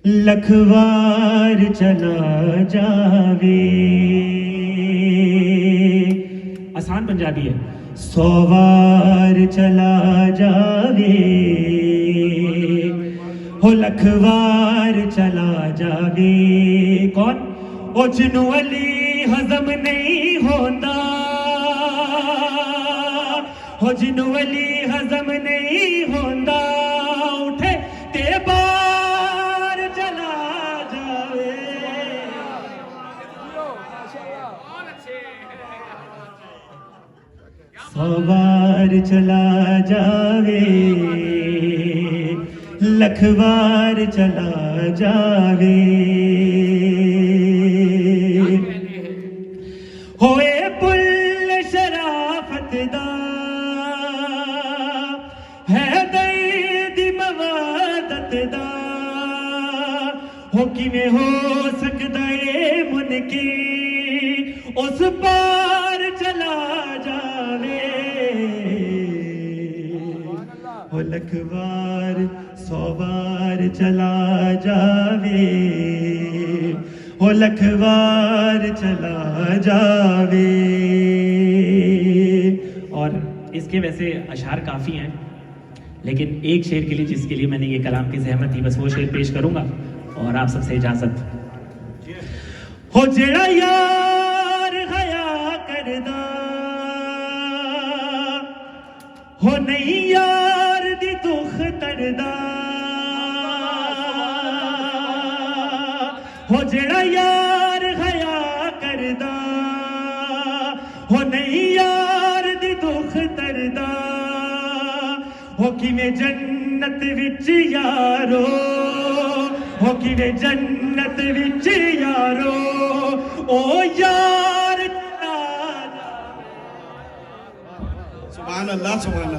लखवार चला जावे। आसान पंजाबी है। 100 बार चला जावे हो लखवार चला जावे। कौन? ओ जिन्नू अली हजम नहीं होता, हो जिन्नू अली हजम नहीं होता, उठे ते बार चला जावे। 100 बार चला जावे, लखवार चला जावे। होए पुल शराफत दा है दर्द मवादत दा, हो किवें हो सकदा ए मुनकी उस पार चला जावे। हो लखवार 100 बार चला जावे, हो लखवार चला जावे। और इसके वैसे अशार काफ़ी हैं, लेकिन एक शेर के लिए जिसके लिए मैंने ये कलाम की ज़हमत थी, बस वो शेर पेश करूंगा और आप सबसे इजाज़त। हो जेड़ा यार हया करदा, हो नहीं यार दी दुख तरदा, हो जेड़ा यार हया करदा, हो नहीं यार दी दुख तरदा, हो किवें जन्नत विच यारो, हो किवें जन्नत विच यारो, ओ यार। सुभान अल्लाह, सुभान अल्लाह।